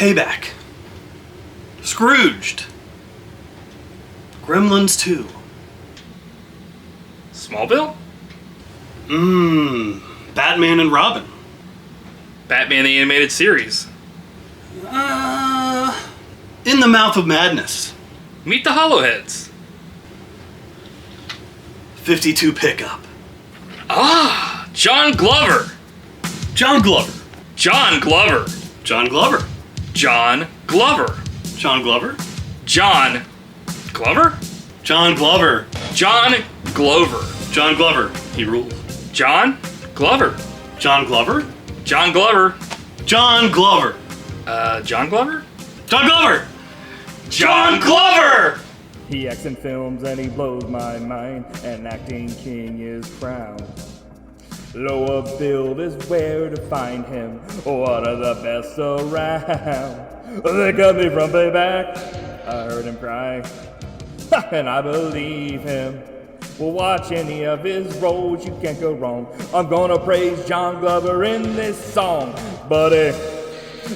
Payback. Scrooged. Gremlins 2. Smallville? Batman and Robin. Batman the Animated Series. In the Mouth of Madness. Meet the Hollowheads. 52 Pickup. Ah, John Glover. John Glover. John Glover. John Glover. John Glover. John Glover. John Glover? John Glover. John Glover. John Glover. He rules. John Glover. John Glover. John Glover. John Glover. John Glover? John Glover. John Glover. He acts in films and he blows my mind. An acting king is crowned. Lower build is where to find him. One of the best around. They cut me from Payback. I heard him cry, and I believe him. We'll watch any of his roles, you can't go wrong. I'm gonna praise John Glover in this song. Buddy,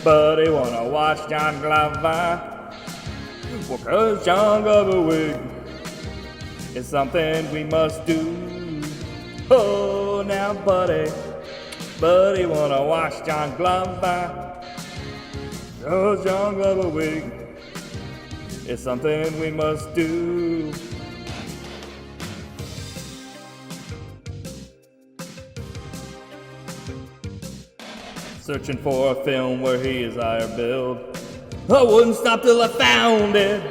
wanna watch John Glover? Well, 'cause John Glover wig is something we must do. Oh, now buddy, wanna watch John Glover? 'Cause John Glover wig is something we must do. Searching for a film where he is higher build. I wouldn't stop till I found it.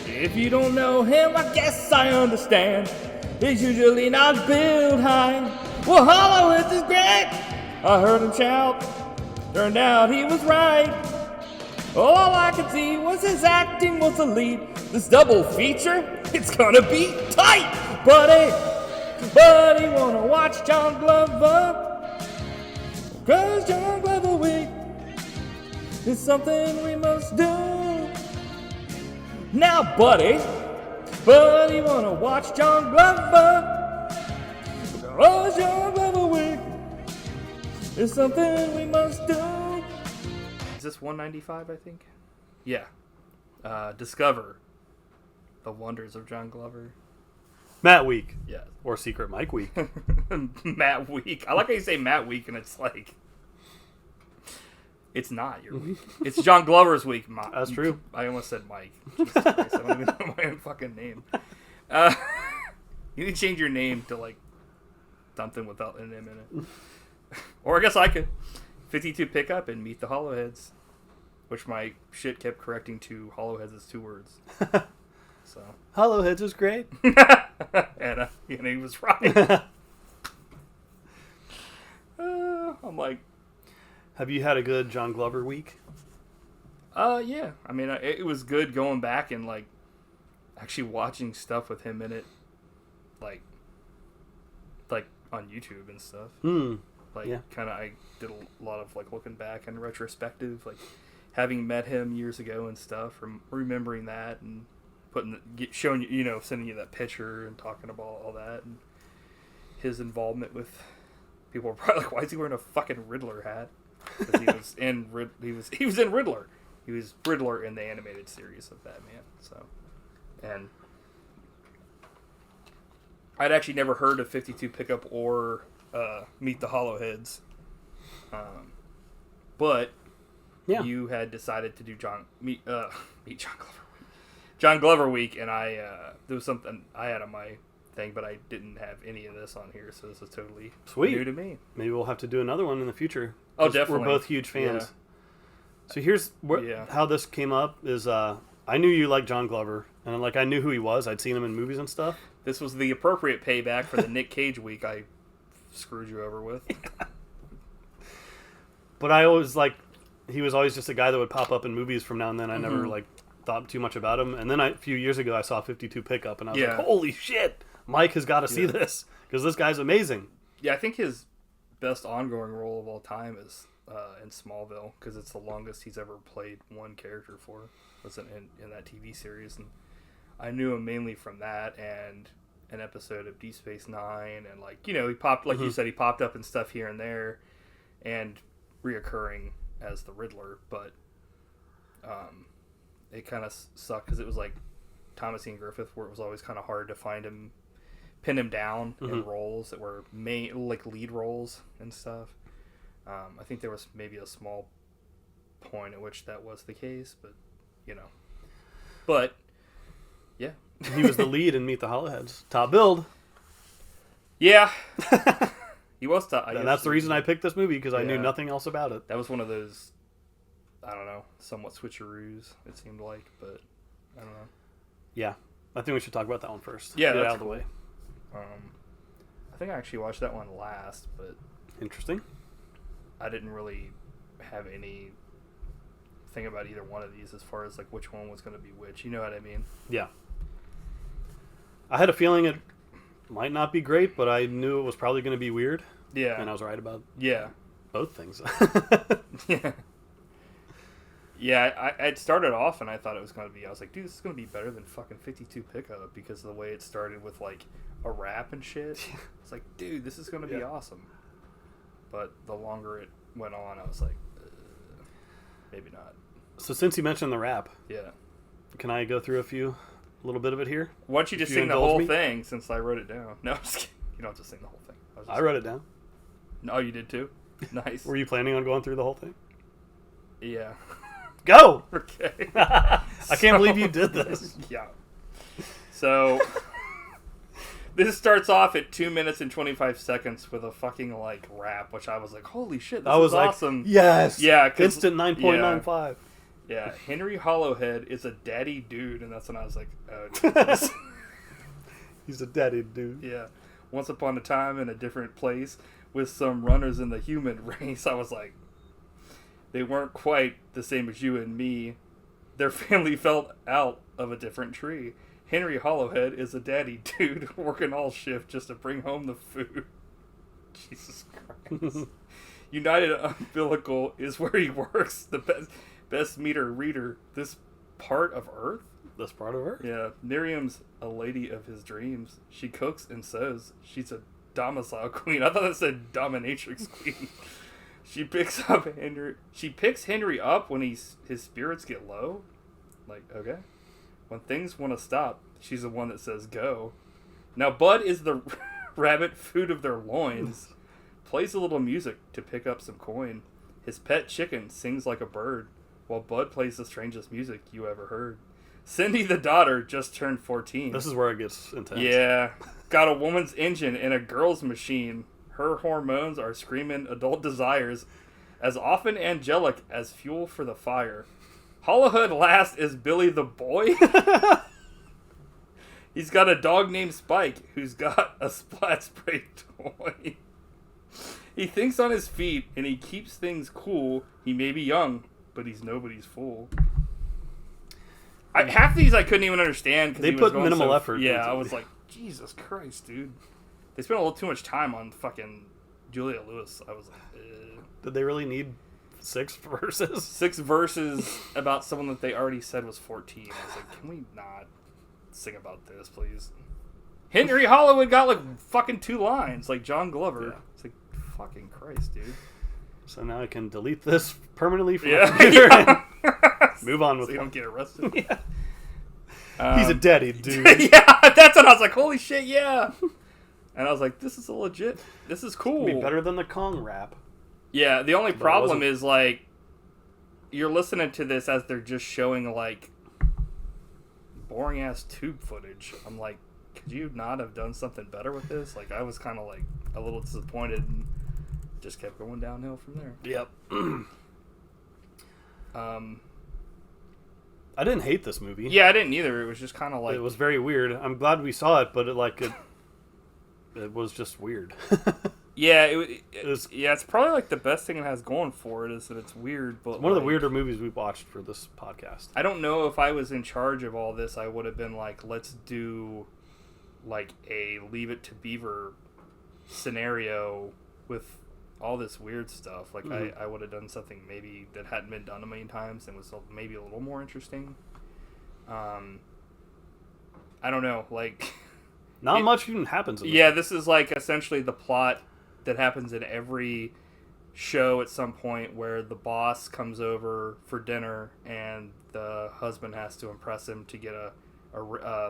If you don't know him, I guess I understand. He's usually not built high. Well, Hollowheads is great. I heard him shout. Turned out he was right. All I could see was his acting was elite. This double feature, it's gonna be tight. Buddy, wanna watch John Glover? 'Cause John Glover week is something we must do. Now, buddy, wanna watch John Glover? 'Cause John Glover week is something we must do. Is this 195, I think? Yeah. Discover the Wonders of John Glover. Matt Week. Yeah. Or Secret Mike Week. Matt Week. I like how you say Matt Week and it's like... It's not your week. It's John Glover's week. That's true. I almost said Mike. Jesus Christ, I don't even know my own fucking name. You need to change your name to like something without an M in it. Or I guess I could. 52 Pickup and Meet the Hollowheads. Which my shit kept correcting to Hollowheads as 2 words. So Hollowheads was great. and he was right. I'm like... Have you had a good John Glover week? Yeah. I mean, it was good going back and, like, actually watching stuff with him in it, like on YouTube and stuff. Like, yeah. kind of, I did a lot of, like, looking back and retrospective, like, having met him years ago and stuff, remembering that and showing you, sending you that picture and talking about all that and his involvement with people were probably like, why is he wearing a fucking Riddler hat? Because he was in Riddler. He was Riddler in the animated series of Batman. So, and I'd actually never heard of 52 Pickup or Meet the Hollowheads. But yeah. You had decided to do meet John Glover week, and there was something I had on my thing, but I didn't have any of this on here, so this is totally new to me. Maybe we'll have to do another one in the future. Oh, definitely. We're both huge fans. Yeah. So here's how this came up is I knew you liked John Glover, and I knew who he was. I'd seen him in movies and stuff. This was the appropriate payback for the Nick Cage week I screwed you over with. But I always he was always just a guy that would pop up in movies from now and then. I never thought too much about him. And then a few years ago I saw 52 Pickup, and I was like, holy shit, Mike has got to see this, because this guy's amazing. Yeah, I think his best ongoing role of all time is in Smallville, because it's the longest he's ever played one character for, was in that TV series. And I knew him mainly from that and an episode of Deep Space Nine, and he popped, like you said, he popped up in stuff here and there, and reoccurring as the Riddler. But it kind of sucked because it was like Thomas Ian Griffith, where it was always kind of hard to find him, pin him down in roles that were lead roles and stuff. I think there was maybe a small point at which that was the case, but yeah. He was the lead in Meet the Hollowheads. Top billed. Yeah. He was top. And that's the reason I picked this movie, because I knew nothing else about it. That was one of those, I don't know, somewhat switcheroos, it seemed like, but I don't know. Yeah. I think we should talk about that one first. Yeah, get that's it out of the way. I think I actually watched that one last, but interesting. I didn't really have any thing about either one of these as far as like which one was going to be which. You know what I mean? Yeah. I had a feeling it might not be great, but I knew it was probably going to be weird. Yeah. And I was right about both things. Yeah. Yeah, I started off and I thought it was going to be, I was like, dude, this is going to be better than fucking 52 Pickup, because of the way it started with like a rap and shit. It's like, dude, this is going to be awesome. But the longer it went on, I was like, maybe not. So since you mentioned the rap, can I go through a little bit of it here? Why don't you just sing the whole thing, since I wrote it down? No, I'm just kidding. You don't have to sing the whole thing. I wrote it down. No, you did too? Nice. Were you planning on going through the whole thing? Yeah. Go! Okay. I can't believe you did this. Yeah. So, this starts off at 2 minutes and 25 seconds with a fucking, like, rap, which I was like, holy shit, this is awesome. Like, yes! Yeah. Instant 9.95. Yeah. Henry Hollowhead is a daddy dude, and that's when I was like, oh, Jesus. He's a daddy dude. Yeah. Once upon a time in a different place with some runners in the human race, I was like, they weren't quite the same as you and me. Their family fell out of a different tree. Henry Hollowhead is a daddy dude working all shift just to bring home the food. Jesus Christ. United Umbilical is where he works. The best meter reader. This part of Earth? This part of Earth? Yeah. Miriam's a lady of his dreams. She cooks and sews. She's a domicile queen. I thought it said dominatrix queen. She picks Henry up when his spirits get low. Like, okay. When things want to stop, she's the one that says go. Now Bud is the rabbit food of their loins. Plays a little music to pick up some coin. His pet chicken sings like a bird, while Bud plays the strangest music you ever heard. Cindy the daughter just turned 14. This is where it gets intense. Yeah. Got a woman's engine and a girl's machine. Her hormones are screaming adult desires, as often angelic as fuel for the fire. Hollowhead last is Billy the boy. He's got a dog named Spike, who's got a splat spray toy. He thinks on his feet, and he keeps things cool. He may be young, but he's nobody's fool. Half these I couldn't even understand. They put minimal effort. Yeah, I was like, Jesus Christ, dude. They spent a little too much time on fucking Juliette Lewis. I was like, Did they really need 6 verses? 6 verses about someone that they already said was 14. I was like, can we not sing about this, please? Henry Hollowhead got like fucking 2 lines, like John Glover. Yeah. It's like, fucking Christ, dude. So now I can delete this permanently from my computer and move on with so you don't get arrested. Yeah. He's a daddy dude. Yeah, that's when I was like, holy shit, yeah. And I was like, this is a legit, this is cool. It'd be better than the Kong rap. Yeah, the only problem is, like, you're listening to this as they're just showing, like, boring-ass tube footage. I'm like, could you not have done something better with this? Like, I was kind of, like, a little disappointed and just kept going downhill from there. Yep. I didn't hate this movie. Yeah, I didn't either. It was just kind of like... It was very weird. I'm glad we saw it, but it was just weird. Yeah, it's probably like the best thing it has going for it is that it's weird. But it's one of the weirder movies we've watched for this podcast. I don't know if I was in charge of all this, I would have been like, let's do like a Leave It to Beaver scenario with all this weird stuff. Like I would have done something maybe that hadn't been done a million times and was maybe a little more interesting. I don't know, like not much even happens in this. Yeah, this is like essentially the plot that happens in every show at some point where the boss comes over for dinner and the husband has to impress him to get a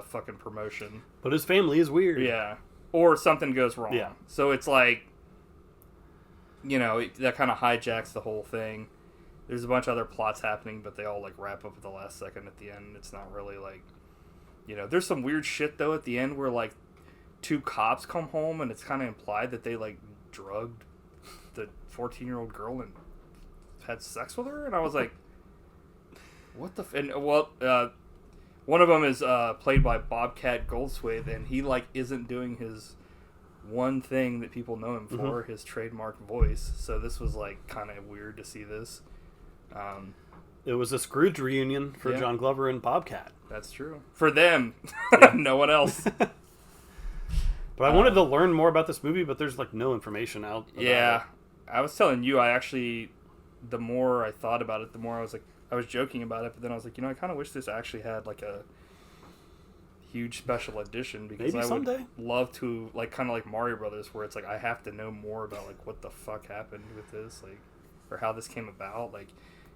fucking promotion. But his family is weird. Yeah. Or something goes wrong. Yeah. So it's like, that kind of hijacks the whole thing. There's a bunch of other plots happening, but they all like wrap up at the last second at the end. It's not really like, there's some weird shit though at the end where like 2 cops come home and it's kind of implied that they like drugged the 14-year-old girl and had sex with her, and I was like, what the one of them is played by Bobcat Goldthwait, and he like isn't doing his one thing that people know him for, his trademark voice. So this was like kind of weird to see this. It was a Scrooge reunion for John Glover and Bobcat. That's true. For them. No one else. But I wanted to learn more about this movie, but there's like no information out about it. I was telling you, the more I thought about it, the more I was joking about it, but then I was like, I kind of wish this actually had like a huge special edition, because maybe someday. Would love to, like, kind of like Mario Brothers, where it's like I have to know more about like what the fuck happened with this, like, or how this came about. Like,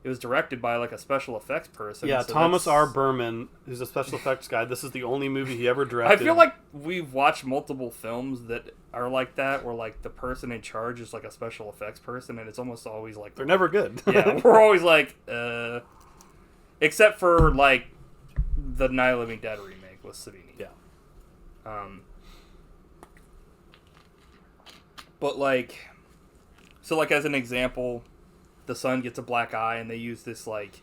it was directed by like a special effects person. Yeah, so Thomas R. Burman, who's a special effects guy. This is the only movie he ever directed. I feel like we've watched multiple films that are like that, where like the person in charge is like a special effects person, and it's almost always like they're never good. Yeah, we're always like, except for like the Night of the Living Dead remake with Savini. Yeah. But like, so like as an example, the son gets a black eye, and they use this like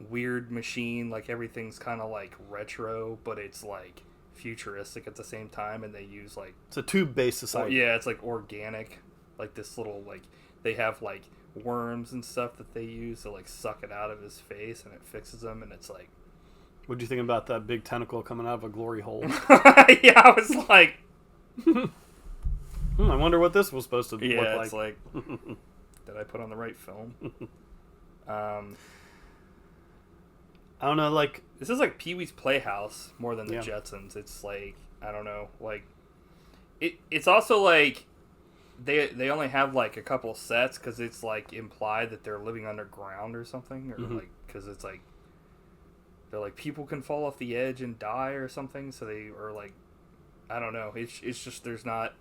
weird machine, like everything's kind of like retro, but it's like futuristic at the same time, and they use like, it's a tube-based society. Yeah, it's like organic, like this little, like, they have like worms and stuff that they use to like suck it out of his face, and it fixes him, and it's like, what'd you think about that big tentacle coming out of a glory hole? Yeah, I was like, I wonder what this was supposed to look like. Yeah, it's like, did I put on the right film? I don't know, like, this is like Pee-wee's Playhouse more than the Jetsons. It's like, I don't know, like, it's also like they only have like a couple sets because it's like implied that they're living underground or something, or like, because it's like they're like, people can fall off the edge and die or something, so they are like, I don't know, it's just, there's not,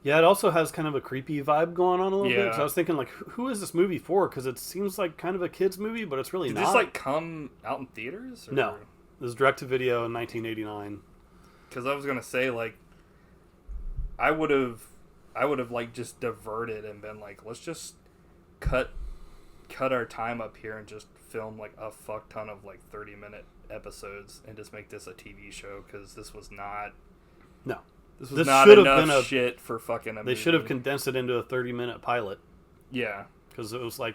yeah, it also has kind of a creepy vibe going on a little bit. So I was thinking, like, who is this movie for? Because it seems like kind of a kid's movie, but it's really not. Did this like come out in theaters? Or? No, it was direct to video in 1989. Because I was gonna say, like, I would have like just diverted and been like, let's just cut our time up here and just film like a fuck ton of like 30-minute episodes and just make this a TV show, because this was not. No. This was not enough shit for fucking a movie. They should have condensed it into a 30-minute pilot. Yeah. Because it was like...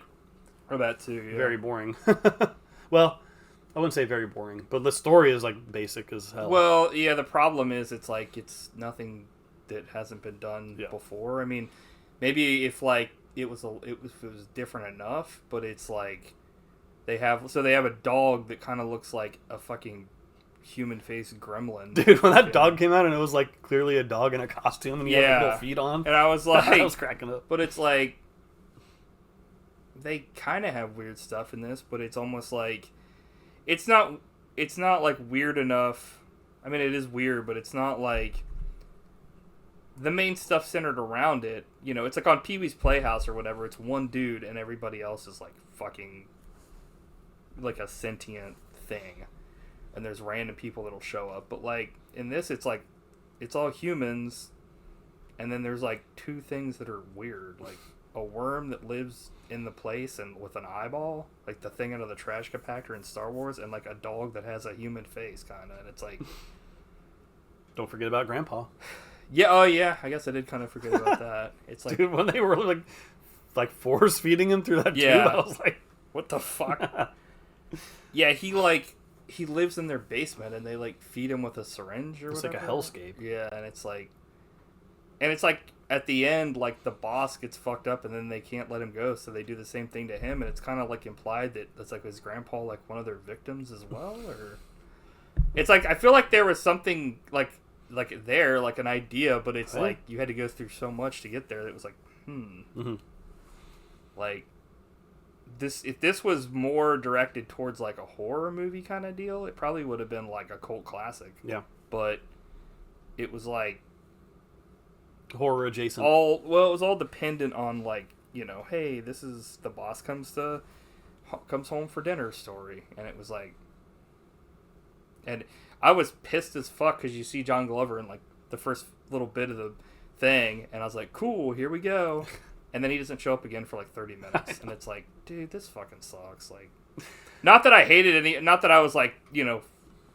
Or that too, yeah. Very boring. Well, I wouldn't say very boring, but the story is like basic as hell. Well, yeah, the problem is it's like it's nothing that hasn't been done before. I mean, maybe if like it was different enough, but it's like they have a dog that kind of looks like a fucking human face gremlin. Dude, when that dog came out and it was like clearly a dog in a costume and he had little feet on, and I was like, I was cracking up. But it's like they kind of have weird stuff in this, but it's almost like it's not like weird enough. I mean, it is weird, but it's not like the main stuff centered around it. It's like on Pee-wee's Playhouse or whatever. It's one dude and everybody else is like fucking like a sentient thing. And there's random people that'll show up. But, like, in this, it's, like, it's all humans. And then there's, like, 2 things that are weird. Like, a worm that lives in the place and with an eyeball. Like, the thing out of the trash compactor in Star Wars. And, like, a dog that has a human face, kind of. And it's, like... Don't forget about Grandpa. Yeah, oh, yeah. I guess I did kind of forget about that. It's, like... Dude, when they were, like force-feeding him through that tube, I was like... What the fuck? Yeah, he lives in their basement, and they like feed him with a syringe or whatever. It's like a hellscape. Yeah, and it's like at the end, like the boss gets fucked up, and then they can't let him go, so they do the same thing to him, and it's kind of like implied that that's like his grandpa, like one of their victims as well, or it's like I feel like there was something like like there, like an idea, but it's like you had to go through so much to get there that it was like, like this. If this was more directed towards like a horror movie kind of deal, it probably would have been like a cult classic. Yeah, but it was like horror adjacent. It was all dependent on like, you know, hey, this is the boss comes home for dinner story, and it was like, and I was pissed as fuck because you see John Glover in like the first little bit of the thing, and I was like, cool, here we go, and then he doesn't show up again for like 30 minutes, and it's like, dude, this fucking sucks. Like, not that I hated not that I was like, you know,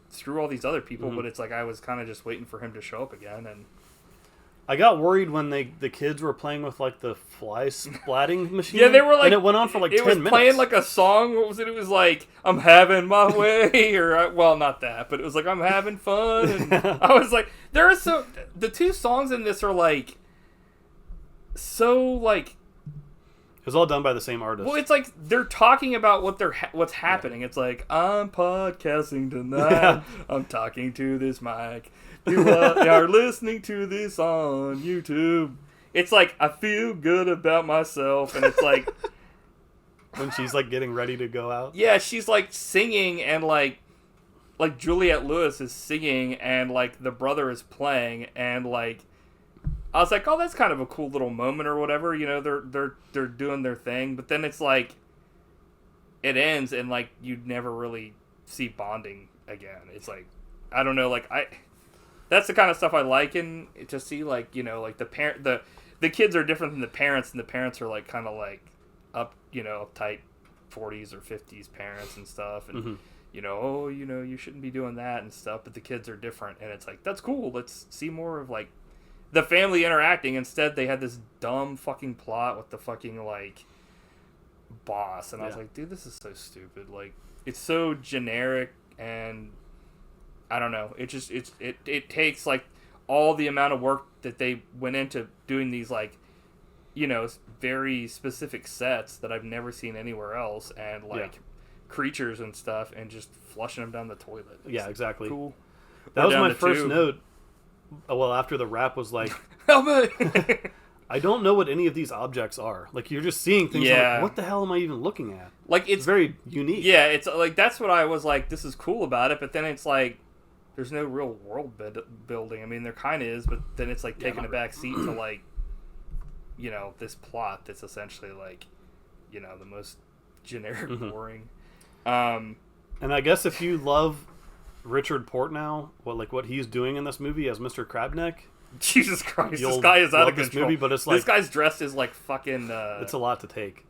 screw all these other people, but it's like I was kind of just waiting for him to show up again, and I got worried when the kids were playing with like the fly splatting machine. Yeah, they were like, and it went on for like 10 minutes. It was playing like a song. What was it? It was like, I'm having my way, or well, not that, but it was like, I'm having fun. And I was like, the two songs in this are like so like. It was all done by the same artist. Well, it's like they're talking about what's happening. Yeah. It's like, I'm podcasting tonight. Yeah. I'm talking to this mic. You are listening to this on YouTube. It's like, I feel good about myself, and it's like when she's like getting ready to go out. Yeah, she's like singing, and like Juliette Lewis is singing, and like the brother is playing, and like I was like, oh, that's kind of a cool little moment or whatever. You know, they're doing their thing, but then it's like it ends, and like you never really see bonding again. It's like, I don't know, like that's the kind of stuff I like, and to see, like, you know, like the kids are different than the parents, and the parents are like kind of like uptight 40s or 50s parents and stuff, and you know, oh, you know, you shouldn't be doing that and stuff, but the kids are different, and it's like, that's cool. Let's see more of like the family interacting. Instead, they had this dumb fucking plot with the fucking like boss, and I was like, dude, this is so stupid. Like, it's so generic, and I don't know. It takes like all the amount of work that they went into doing these, like, you know, very specific sets that I've never seen anywhere else, and like creatures and stuff, and just flushing them down the toilet. Yeah, exactly. Cool. That was my first note. Well, after the rap was like, I don't know what any of these objects are. Like, you're just seeing things like, what the hell am I even looking at? Like, it's very unique. Yeah, it's like, that's what I was like, this is cool about it, but then it's like, there's no real world building. I mean, there kind of is, but then it's like taking a back seat to like, you know, this plot that's essentially like, you know, the most generic, boring. And I guess if you love Richard Portnow, what he's doing in this movie as Mr. Crabneck, Jesus Christ, this guy is out of control. Movie, but it's like, this guy's dressed as like fucking. It's a lot to take.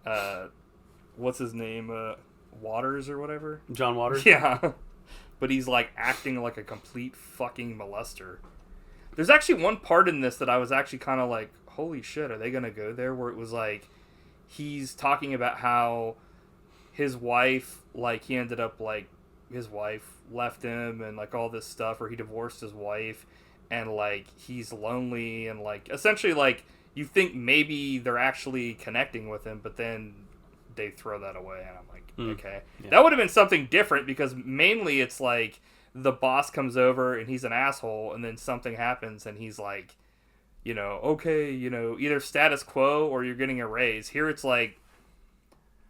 What's his name? Waters or whatever. John Waters. Yeah, but he's like acting like a complete fucking molester. There's actually one part in this that I was actually kind of like, holy shit, are they gonna go there? Where it was like, he's talking about how his wife, like, he ended up like, his wife left him and like all this stuff, or he divorced his wife, and like he's lonely, and like essentially like you think maybe they're actually connecting with him, but then they throw that away, and I'm like, okay, that would have been something different, because mainly it's like the boss comes over and he's an asshole, and then something happens and he's like, you know, okay, you know, either status quo or you're getting a raise. Here it's like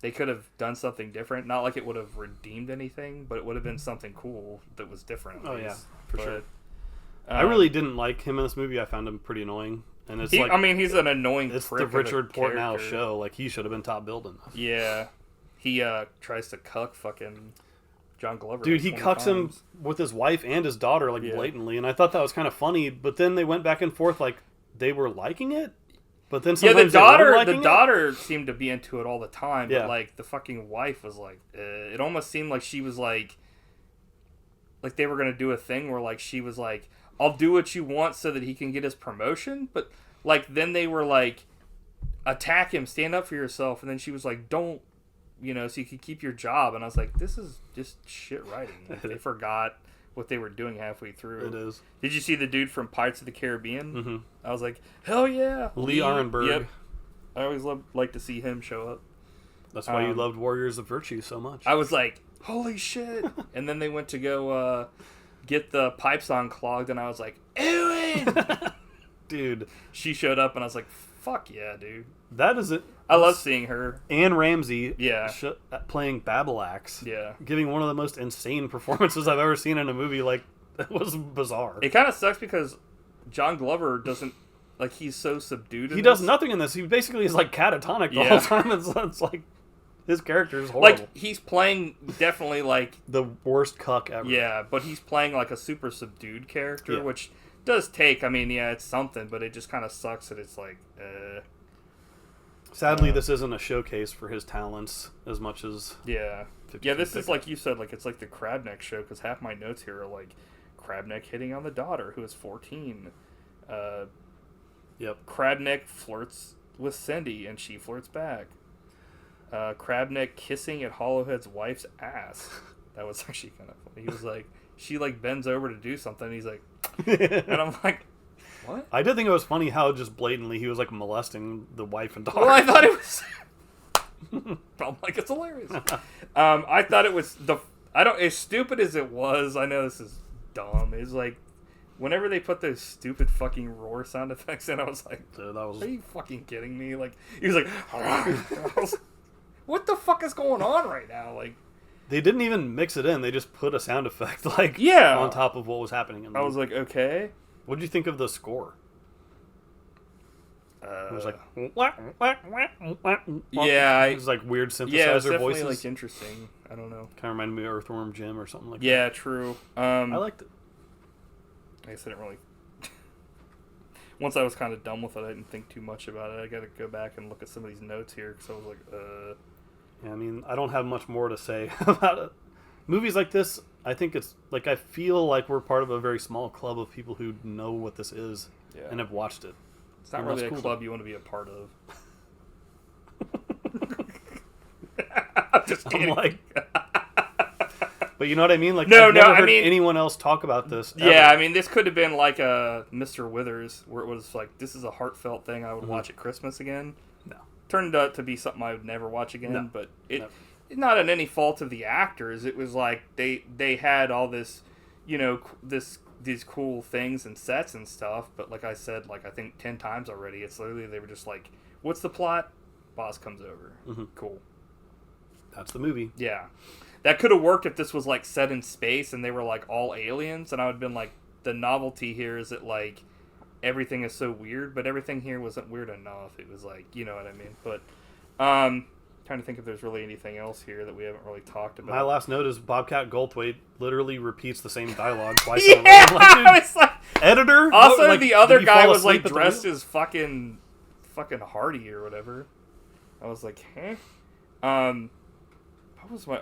they could have done something different. Not like it would have redeemed anything, but it would have been something cool that was different. Oh, yeah, for sure. I really didn't like him in this movie. I found him pretty annoying. And it's like, I mean, he's an annoying It's the Richard Portnow show. Like, he should have been top billed in this. Yeah. He tries to cuck fucking John Glover. Dude, he cucks him with his wife and his daughter, like, blatantly. And I thought that was kind of funny. But then they went back and forth, like, they were liking it? But then sometimes the daughter seemed to be into it all the time, but like the fucking wife was like, it almost seemed like she was like they were gonna do a thing where like she was like, I'll do what you want so that he can get his promotion, but like then they were like, attack him, stand up for yourself, and then she was like, don't, you know, so you could keep your job, and I was like, this is just shit writing. Like, they forgot what they were doing halfway through. It is. Did you see the dude from Pirates of the Caribbean? Mm-hmm. I was like, hell yeah. Lee Arenberg. Yep. I always like to see him show up. That's why you loved Warriors of Virtue so much. I was like, holy shit. And then they went to go get the pipes unclogged, and I was like, ew. in! Dude. She showed up, and I was like, fuck yeah, dude. That is it. I love seeing her. Anne Ramsey playing Babbleax. Yeah. Giving one of the most insane performances I've ever seen in a movie. Like, that was bizarre. It kind of sucks because John Glover doesn't, like, he's so subdued in He does nothing in this. He basically is, like, catatonic the whole time. It's like, his character is horrible. Like, he's playing definitely, like... the worst cuck ever. Yeah, but he's playing, like, a super subdued character, which does take, I mean, yeah, it's something, but it just kind of sucks that it's like, Sadly, this isn't a showcase for his talents as much as... Yeah. Yeah, this is, like you said, like, it's like the Crabneck show, because half my notes here are, like, Crabneck hitting on the daughter, who is 14. Crabneck flirts with Cindy, and she flirts back. Crabneck kissing at Hollowhead's wife's ass. That was actually kind of funny. He was like, she like bends over to do something, and he's like, and I'm like, what? I did think it was funny how just blatantly he was like molesting the wife and daughter. Well, I thought it was. I'm like, it's hilarious. I thought it was as stupid as it was. I know this is dumb. It's like, whenever they put those stupid fucking roar sound effects in, I was like, dude, are you fucking kidding me? Like, he was like, what the fuck is going on right now? Like, they didn't even mix it in. They just put a sound effect like on top of what was happening. I was like, okay. What did you think of the score? It was like it was like weird synthesizer voices. Like interesting. I don't know. Kind of reminded me of Earthworm Jim or something like that. Yeah, true. I liked it. I guess I didn't really. Once I was kind of done with it, I didn't think too much about it. I got to go back and look at some of these notes here because I was like, Yeah, I mean, I don't have much more to say about it. Movies like this, I think it's like I feel like we're part of a very small club of people who know what this is and have watched it. It's not really a club you want to be a part of. I'm just kidding. I'm like, but you know what I mean? Like, I've never heard anyone else talk about this. Ever. Yeah, I mean, this could have been like a Mr. Withers, where it was like, this is a heartfelt thing I would watch at Christmas again. No. Turned out to be something I would never watch again, but it's not in any fault of the actors. It was like they had all this, you know, these cool things and sets and stuff, but like I said, like I think 10 times already, it's literally they were just like, what's the plot? Boss comes over. Cool. That's the movie. Yeah. That could have worked if this was like set in space and they were like all aliens, and I would have been like, the novelty here is that like everything is so weird, but everything here wasn't weird enough. It was like, you know what I mean? But trying to think if there's really anything else here that we haven't really talked about. My last note is Bobcat Goldthwait literally repeats the same dialogue twice. Yeah, it's like, editor. Also, like, the other guy was like dressed as fucking Hardy or whatever. I was like, huh? What was when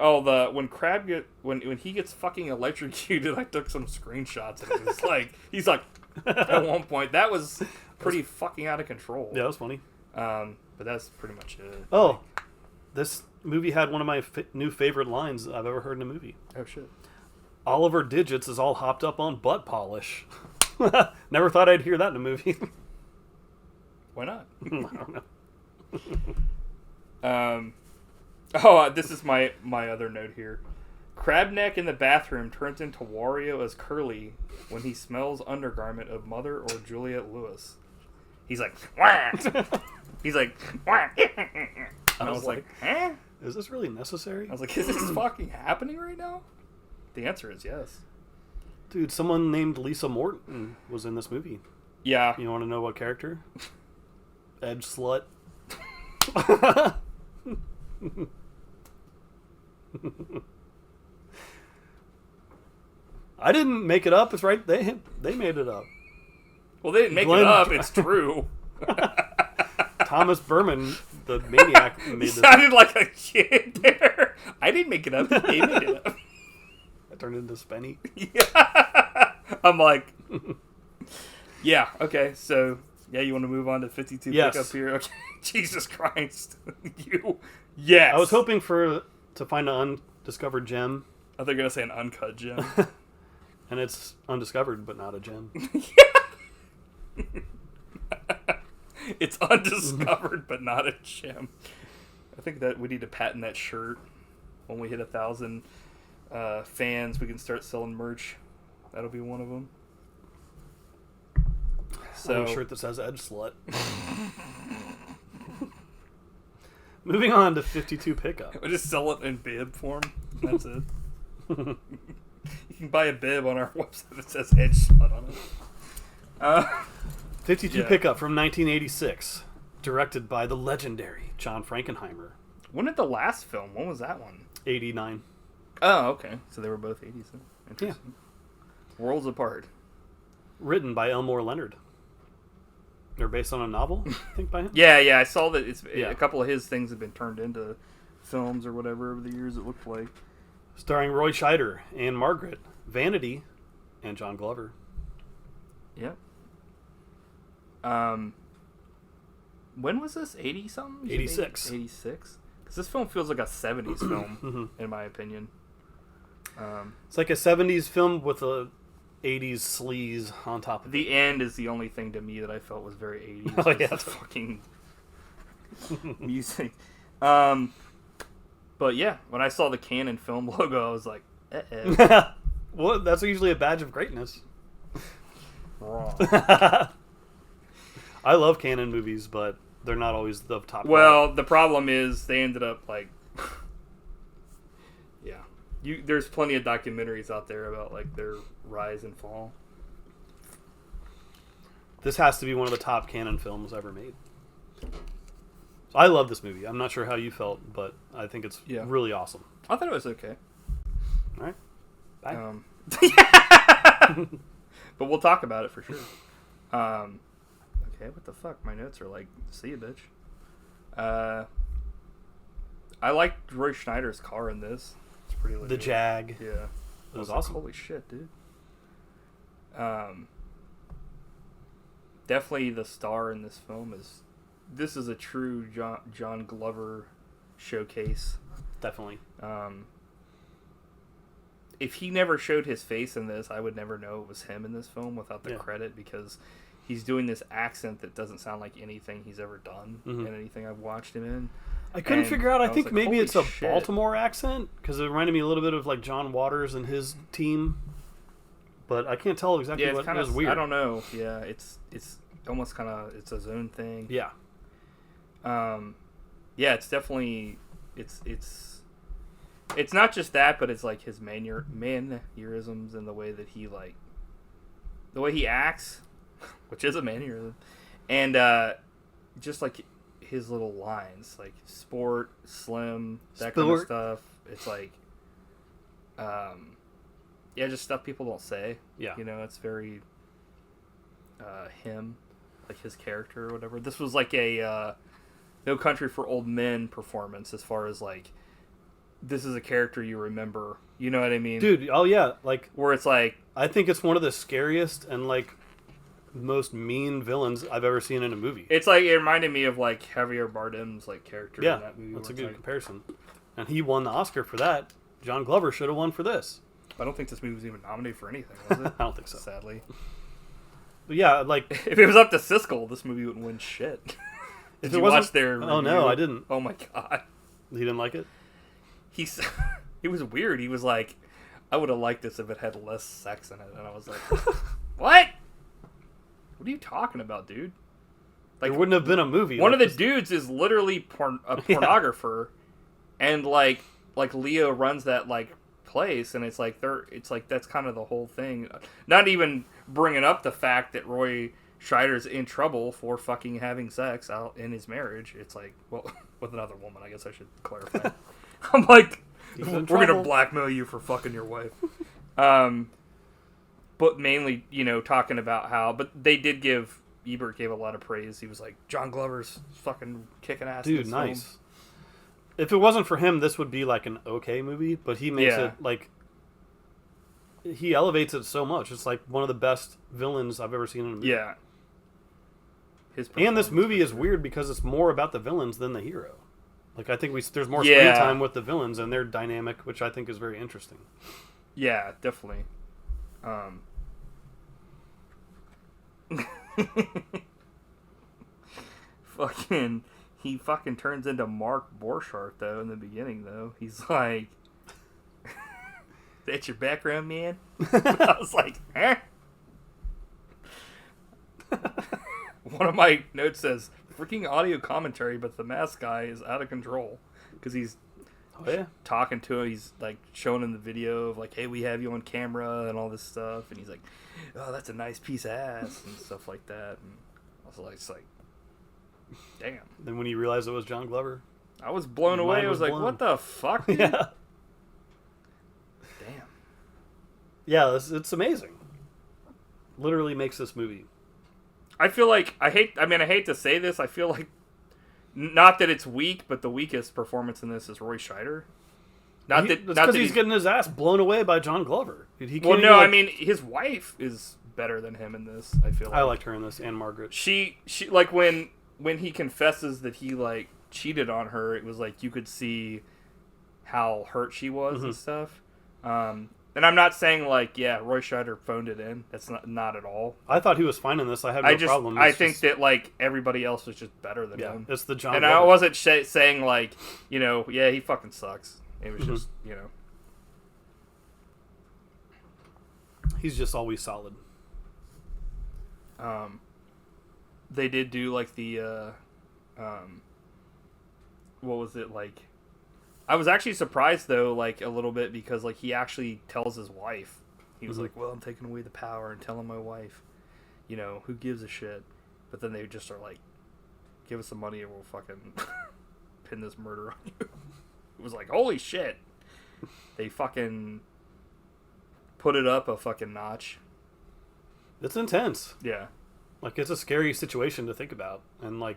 when he gets fucking electrocuted, I took some screenshots and it was like, he's like, at one point, that was pretty fucking out of control. Yeah, that was funny. But that's pretty much it. Oh, this movie had one of my new favorite lines I've ever heard in a movie. Oh shit! Oliver Digits is all hopped up on butt polish. Never thought I'd hear that in a movie. Why not? I don't know. This is my other note here. Crabneck in the bathroom turns into Wario as Curly when he smells undergarment of Mother or Juliette Lewis. He's like, wah! He's like, wah! I was like, huh? Is this really necessary? I was like, is this fucking happening right now? The answer is yes. Dude, someone named Lisa Morton was in this movie. Yeah. You want to know what character? Edge slut. I didn't make it up. It's right. They made it up. Well, they didn't make it up. It's true. Thomas Burman, the maniac, made this. Sounded like a kid there. I didn't make it up. They made it up. I turned into Spenny. Yeah. I'm like, yeah. Okay. So yeah, you want to move on to 52 pick up here? Okay. Jesus Christ. Yes. I was hoping to find an undiscovered gem. I thought you were gonna say an uncut gem. And it's undiscovered, but not a gem. It's undiscovered, but not a gem. I think that we need to patent that shirt. When we hit 1,000 fans, we can start selling merch. That'll be one of them. So a shirt that says "Edge Slut." Moving on to 52 Pickup. we'll just sell it in bib form. That's it. You can buy a bib on our website that says Edge Slut on it. 52 Pickup from 1986, directed by the legendary John Frankenheimer. When did the last film? When was that one? 89. Oh, okay. So they were both 80s. Then. Interesting. Yeah. Worlds apart. Written by Elmore Leonard. They're based on a novel, I think, by him. Yeah. I saw that a couple of his things have been turned into films or whatever over the years, it looked like. Starring Roy Scheider and Margret, Vanity, and John Glover. Yep. When was this? 80-something? 86. 86? Because this film feels like a 70s film, in my opinion. It's like a 70s film with a 80s sleaze on top of it. The end is the only thing to me that I felt was very 80s. Oh, yeah. The fucking music. But yeah, when I saw the Canon film logo, I was like, Well, that's usually a badge of greatness. Wrong. I love Canon movies, but they're not always the top. Well, the problem is they ended up like, yeah. There's plenty of documentaries out there about like their rise and fall. This has to be one of the top Canon films ever made. So I love this movie. I'm not sure how you felt, but I think it's really awesome. I thought it was okay. All right. Bye. But we'll talk about it for sure. Okay, what the fuck? My notes are like, see you, bitch. I liked Roy Schneider's car in this. It's pretty legit. The Jag. Yeah. It was awesome. Like, holy shit, dude. Definitely the star in this film is... This is a true John Glover showcase. Definitely. If he never showed his face in this, I would never know it was him in this film without the credit, because he's doing this accent that doesn't sound like anything he's ever done in anything I've watched him in. I couldn't figure out. I think like, maybe it's a shit. Baltimore accent, because it reminded me a little bit of like John Waters and his team. But I can't tell exactly what it was. Weird. I don't know. Yeah, it's almost kind of it's his own thing. Yeah. Yeah, it's definitely it's not just that, but it's like his mannerisms and the way that he acts, which is a mannerism, and just like his little lines, like sport, slim, that kind of stuff. It's like, just stuff people don't say. Yeah, it's very him, like his character or whatever. This was like a No Country for Old Men performance, as far as like, this is a character you remember. You know what I mean? Dude, oh yeah. Like, where it's like... I think it's one of the scariest and like most mean villains I've ever seen in a movie. It's like, it reminded me of like Javier Bardem's like character in that movie. That's a good comparison. And he won the Oscar for that. John Glover should have won for this. I don't think this movie was even nominated for anything, was it? I don't think so. Sadly. But yeah, like... If it was up to Siskel, this movie wouldn't win shit. Did you watch their review? Oh no, I didn't. Oh my god. He didn't like it? It was weird. He was like, I would have liked this if it had less sex in it. And I was like, what? What are you talking about, dude? Like, there wouldn't have been a movie. One of the dudes is literally a pornographer, and like Leo runs that like place, and it's like that's kind of the whole thing. Not even bringing up the fact that Roy Scheider's in trouble for fucking having sex out in his marriage. It's like, well, with another woman, I guess I should clarify. I'm like, we're gonna blackmail you for fucking your wife. But mainly, talking about how, but they did give, Ebert gave a lot of praise. He was like, John Glover's fucking kicking ass. Dude, nice. Film. If it wasn't for him, this would be like an okay movie, but he makes it like, he elevates it so much. It's like one of the best villains I've ever seen in a movie. Yeah. And this movie is weird because it's more about the villains than the hero. Like, I think there's more screen time with the villains and their dynamic, which I think is very interesting. Yeah, definitely. He fucking turns into Mark Borchardt, though, in the beginning, though. He's like, that's your background, man? I was like, huh? one of my notes says, freaking audio commentary, but the mask guy is out of control. Because he's talking to him. He's, like, showing him the video of, like, hey, we have you on camera and all this stuff. And he's like, oh, that's a nice piece of ass and stuff like that. And I was like, it's like, damn. Then when you realized it was John Glover, I was blown away. I was like, what the fuck, dude? Yeah. Damn. Yeah, it's amazing. Literally makes this movie. I feel like, I hate to say this, I feel like, not that it's weak, but the weakest performance in this is Roy Scheider. Because he's getting his ass blown away by John Glover. I mean, his wife is better than him in this, I feel like. I liked her in this, and Margret. She like, when he confesses that he, like, cheated on her, it was like you could see how hurt she was and stuff. And I'm not saying, like, Roy Scheider phoned it in. That's not at all. I thought he was fine in this. I had no problem. I think that, like, everybody else was just better than him. It's the John And Glover. I wasn't saying, like, you know, he fucking sucks. It was just, you know. He's just always solid. They did do, like, the, what was it, like... I was actually surprised, though, like, a little bit, because, like, he actually tells his wife. He was like, well, I'm taking away the power and telling my wife, you know, who gives a shit? But then they just are like, give us some money and we'll fucking pin this murder on you. It was like, holy shit. They fucking put it up a fucking notch. It's intense. Yeah. Like, it's a scary situation to think about. And, like,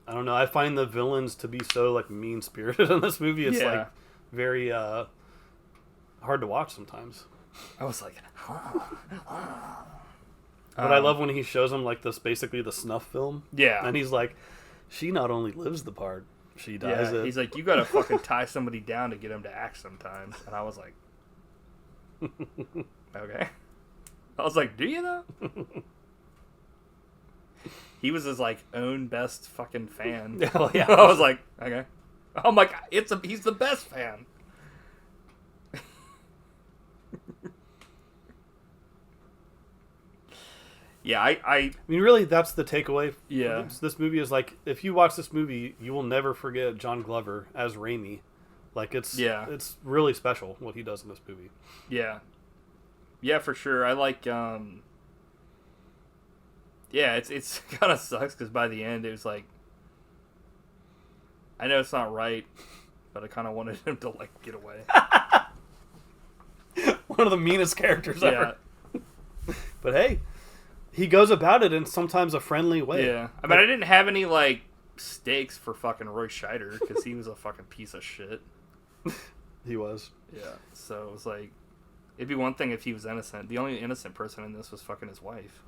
I don't know, I find the villains to be so, like, mean-spirited in this movie. It's, like, very hard to watch sometimes. I was like, But I love when he shows them, like, basically the snuff film. Yeah. And he's like, she not only lives the part, she dies it. He's like, you gotta fucking tie somebody down to get him to act sometimes. And I was like, okay. I was like, do you though? He was his, like, own best fucking fan. Oh, yeah. I was like, okay. I'm like, he's the best fan. Yeah, I mean, really, that's the takeaway. Yeah. This movie is like, if you watch this movie, you will never forget John Glover as Raimi. Like, it's really special what he does in this movie. Yeah. Yeah, for sure. I like, it's kind of sucks because by the end it was like, I know it's not right, but I kind of wanted him to, like, get away. One of the meanest characters ever. But hey, he goes about it in sometimes a friendly way. Yeah. I mean, I didn't have any, like, stakes for fucking Roy Scheider because he was a fucking piece of shit. He was. Yeah. So it was like, it'd be one thing if he was innocent. The only innocent person in this was fucking his wife.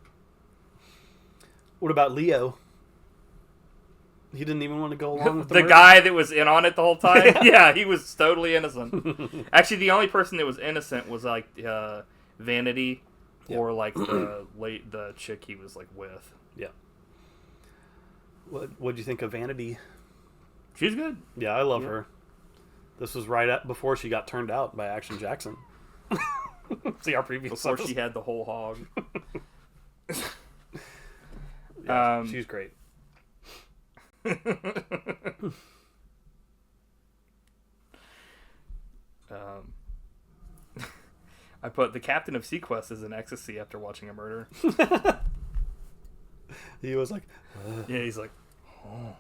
What about Leo? He didn't even want to go along with the the murder? guy that was in on it the whole time? Yeah, he was totally innocent. Actually, the only person that was innocent was, like, Vanity or, like, the chick he was, like, with. Yeah. What'd you think of Vanity? She's good. Yeah, I love her. This was before she got turned out by Action Jackson. See our previous Before episode. she had the whole hog. Yeah, she's great. I put the captain of Sequest is in ecstasy after watching a murder. He was like, yeah, he's like, oh.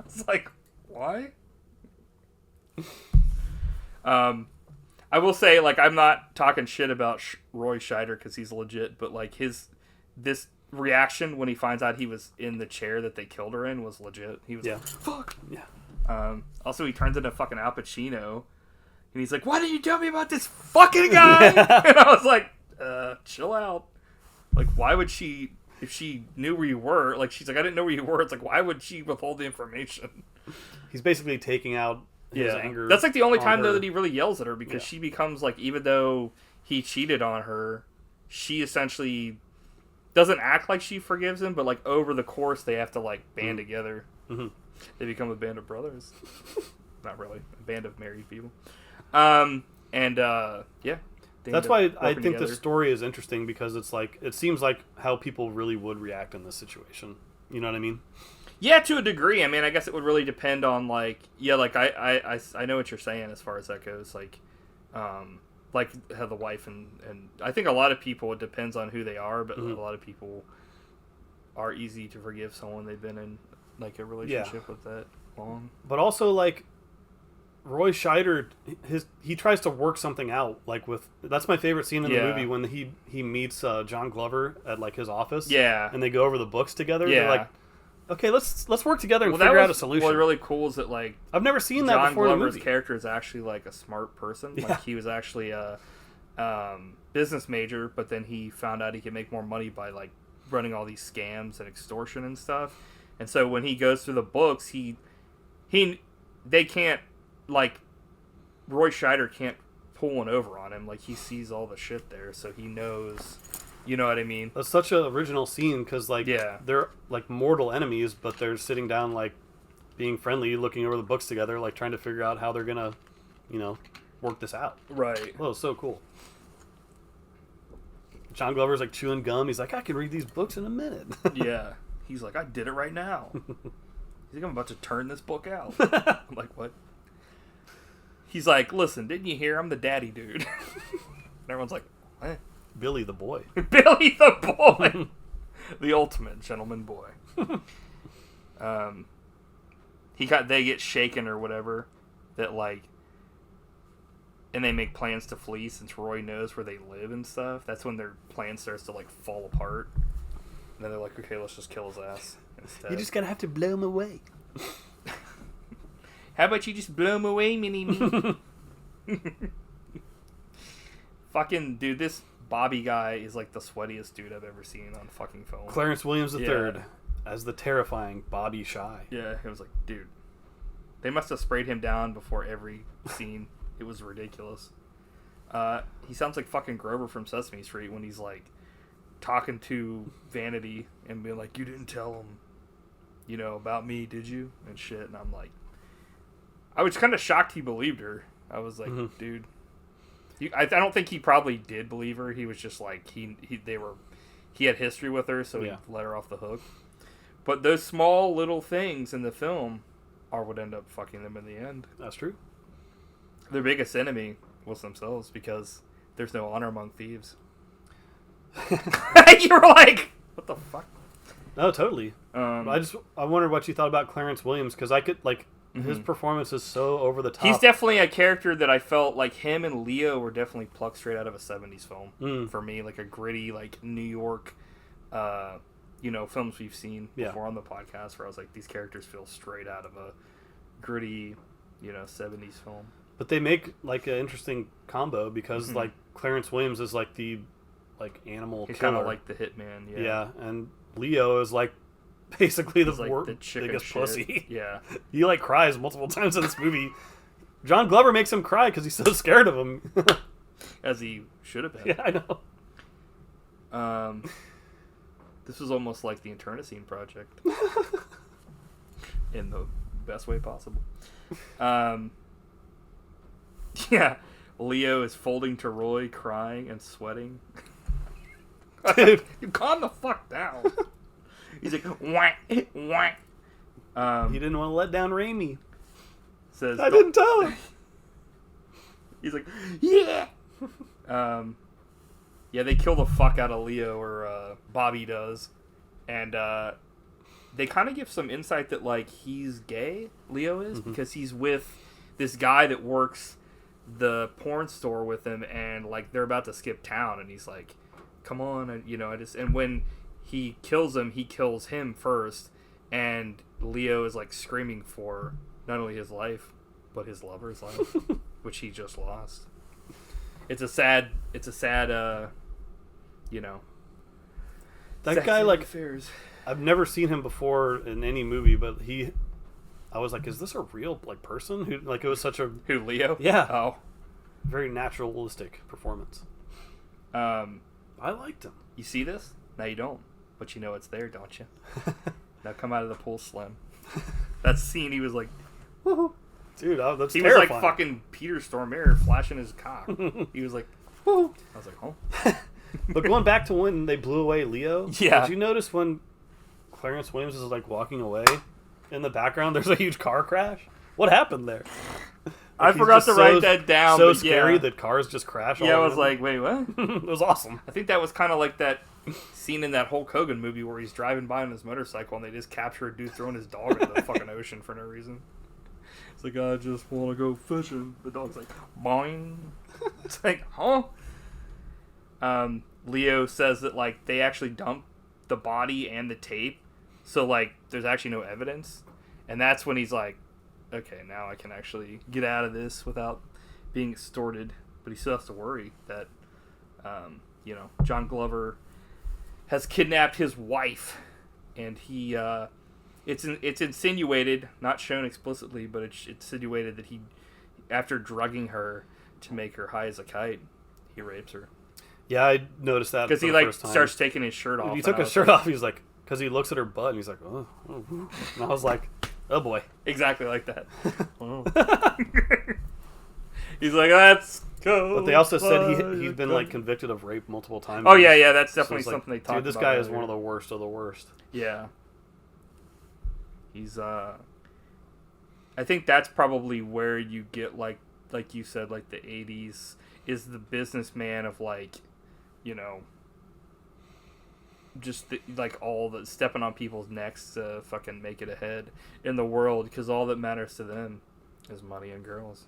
It's like, why? I will say, like, I'm not talking shit about Roy Scheider because he's legit, but, like, this reaction when he finds out he was in the chair that they killed her in was legit. He was like, fuck. Yeah. Also, he turns into fucking Al Pacino, and he's like, why didn't you tell me about this fucking guy? And I was like, chill out. Like, why would she, if she knew where you were, like, she's like, I didn't know where you were. It's like, why would she withhold the information? He's basically taking out his anger. That's, like, the only time, though, that he really yells at her, because she becomes, like, even though he cheated on her, she essentially doesn't act like she forgives him, but, like, over the course, they have to, like, band together. Mm-hmm. They become a band of brothers. Not really. A band of married people. Yeah. That's why I think the story is interesting, because it's like, it seems like how people really would react in this situation. You know what I mean? Yeah, to a degree. I mean, I guess it would really depend on, like, yeah, like, I know what you're saying as far as that goes. Like how the wife and I think a lot of people, it depends on who they are, but a lot of people are easy to forgive someone they've been in, like, a relationship with that long. But also, like, Roy Scheider, he tries to work something out, like, with, that's my favorite scene in the movie, when he meets John Glover at, like, his office. Yeah. And they go over the books together. Yeah. They're like, okay, let's work together and figure out a solution. What's really cool is that, like, I've never seen that before. John Glover's character is actually, like, a smart person. Yeah. Like, he was actually a business major, but then he found out he could make more money by, like, running all these scams and extortion and stuff. And so when he goes through the books, they can't, like, Roy Scheider can't pull one over on him. Like, he sees all the shit there, so he knows. You know what I mean? That's such an original scene, because, like, they're, like, mortal enemies, but they're sitting down, like, being friendly, looking over the books together, like, trying to figure out how they're gonna, you know, work this out. Right. Oh, so cool. John Glover's, like, chewing gum. He's like, I can read these books in a minute. Yeah. He's like, I did it right now. He's like, I'm about to turn this book out. I'm like, what? He's like, listen, didn't you hear? I'm the daddy dude. And everyone's like, what? Billy the boy. Billy the boy. The ultimate gentleman boy. They get shaken or whatever, that, like, and they make plans to flee since Roy knows where they live and stuff. That's when their plan starts to, like, fall apart. And then they're like, okay, let's just kill his ass instead. You just gotta have to blow him away. How about you just blow him away, mini-me? Fucking, dude, this Bobby guy is, like, the sweatiest dude I've ever seen on fucking film. Clarence Williams III as the terrifying Bobby Shy. Yeah, it was like, dude. They must have sprayed him down before every scene. It was ridiculous. He sounds like fucking Grover from Sesame Street when he's, like, talking to Vanity and being like, you didn't tell him, you know, about me, did you? And shit. And I'm like, I was kind of shocked he believed her. I was like, dude. I don't think he probably did believe her. He was just like, he had history with her, so he let her off the hook. But those small little things in the film are what end up fucking them in the end. That's true. Their biggest enemy was themselves, because there's no honor among thieves. You were like, what the fuck? No, totally. I wondered what you thought about Clarence Williams, because I could, like, his performance is so over the top. He's definitely a character that I felt like him and Leo were definitely plucked straight out of a 70s film. For me, like a gritty, like, New York, you know, films we've seen before on the podcast, where I was like, these characters feel straight out of a gritty, you know, 70s film. But they make, like, an interesting combo, because like, Clarence Williams is like the, like, animal He's killer. kind of like the hitman. Yeah, and Leo is like basically the biggest pussy. Yeah. He, like, cries multiple times in this movie. John Glover makes him cry because he's so scared of him. As he should have been. Yeah, I know. This was almost like the Internecine Project. In the best way possible. Yeah. Leo is folding to Roy, crying and sweating. Dude, you calm the fuck down. He's like, whack, whack. He didn't want to let down Raimi. Says, I didn't tell him. He's like, yeah. Yeah, they kill the fuck out of Leo, or Bobby does, and they kind of give some insight that, like, he's gay. Leo is, because he's with this guy that works the porn store with him, and, like, they're about to skip town, and he's like, come on, and when he kills him first, and Leo is, like, screaming for not only his life, but his lover's life, which he just lost. It's a sad, you know. That guy, like, affairs. I've never seen him before in any movie, but I was like, is this a real, like, person? Who, like, it was such a... Who, Leo? Yeah. Oh. Very naturalistic performance. I liked him. You see this? Now you don't. But you know it's there, don't you? Now come out of the pool, Slim. That scene, he was like... Dude, that's he terrifying. Was like fucking Peter Stormare flashing his cock. He was like... Woo! I was like, oh. But going back to when they blew away Leo, yeah. Did you notice when Clarence Williams is like walking away, in the background there's a huge car crash? What happened there? I forgot to write that down. So scary that cars just crash. Yeah, I was like, wait, what? It was awesome. I think that was kind of like that scene in that Hulk Hogan movie where he's driving by on his motorcycle and they just capture a dude throwing his dog into the fucking ocean for no reason. It's like, I just want to go fishing. The dog's like, boing. It's like, huh? Leo says that, like, they actually dumped the body and the tape, so, like, there's actually no evidence. And that's when he's like, okay, now I can actually get out of this without being extorted. But he still has to worry that, John Glover has kidnapped his wife. And he, it's insinuated, not shown explicitly, but it's insinuated that he, after drugging her to make her high as a kite, he rapes her. Yeah, I noticed that because he like starts taking his shirt off. He took his shirt off. He's like, because he looks at her butt and he's like, oh. And I was like, oh boy, exactly like that. He's like, let's go. But they also said he'd been like convicted of rape multiple times. Oh yeah, that's definitely something they talked about. Dude, this guy is one of the worst of the worst. Yeah, he's I think that's probably where you get like you said, like the 80s is the businessman of like, just like all the stepping on people's necks to fucking make it ahead in the world, because all that matters to them is money and girls.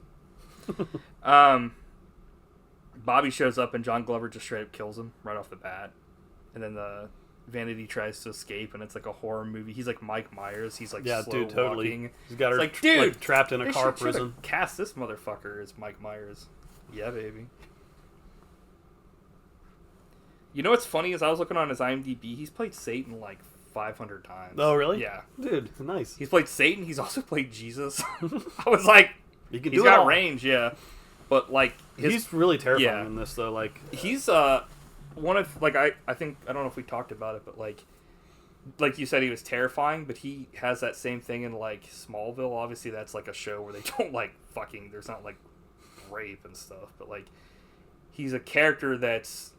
Bobby shows up and John Glover just straight up kills him right off the bat, and then the Vanity tries to escape, and it's like a horror movie. He's like Mike Myers. He's like slow walking. He's got her like, dude, trapped in a car prison. Cast this motherfucker as Mike Myers. Yeah, baby. You know what's funny is I was looking on his IMDb. He's played Satan like 500 times. Oh, really? Yeah. Dude, nice. He's played Satan. He's also played Jesus. I was like, he's got range, yeah. But like, he's really terrifying in this though. Like, he's one of like I think I don't know if we talked about it, but like you said, he was terrifying. But he has that same thing in like Smallville. Obviously, that's like a show where they don't like fucking. There's not like rape and stuff, but like he's a character that's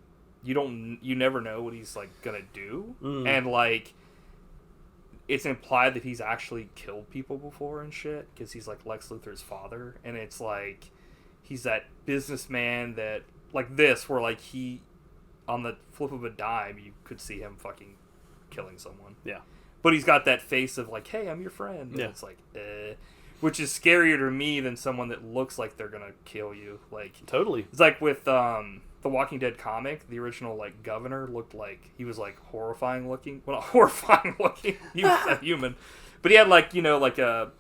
you never know what he's like gonna do, and like it's implied that he's actually killed people before and shit, because he's like Lex Luthor's father, and it's like he's that businessman that like this where like he on the flip of a dime you could see him fucking killing someone. Yeah, but he's got that face of like, hey, I'm your friend, and it's like which is scarier to me than someone that looks like they're gonna kill you. Like totally, it's like with the Walking Dead comic, the original like governor looked like he was like horrifying looking. Well, not horrifying looking. He was a human, but he had like like a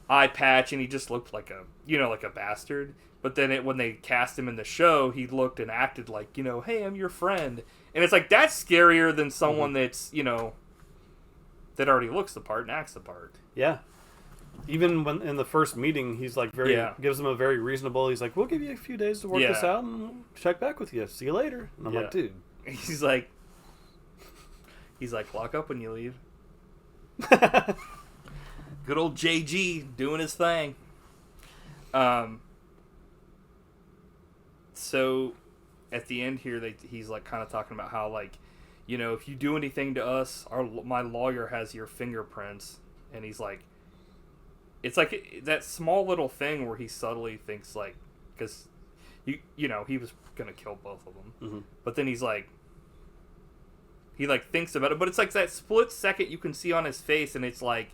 eye patch, and he just looked like a like a bastard. But then when they cast him in the show, he looked and acted like hey, I'm your friend, and it's like that's scarier than someone that's that already looks the part and acts the part. Yeah. Even when in the first meeting, he's like gives them a very reasonable. He's like, "We'll give you a few days to work this out, and we'll check back with you. See you later." And I'm like, "Dude," he's like, "Lock up when you leave." Good old JG doing his thing. So at the end here, he's like kind of talking about how like, if you do anything to us, my lawyer has your fingerprints, and he's like. It's like that small little thing where he subtly thinks like, because, he was gonna kill both of them, but then he's like, he like thinks about it, but it's like that split second you can see on his face, and it's like,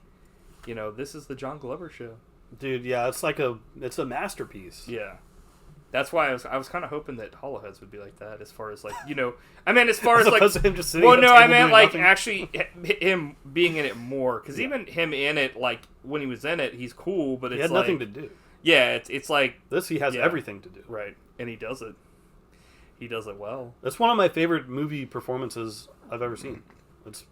this is the John Glover show, dude. Yeah, it's a masterpiece. Yeah, that's why I was kind of hoping that Hollowheads would be like that, as far as like I mean, as far as like him just sitting I meant like nothing. Actually him being in it more, because even him in it, like when he was in it, he's cool, but he had nothing to do. Yeah, it's like this. He has everything to do, right? And he does it. He does it well. That's one of my favorite movie performances I've ever seen. It's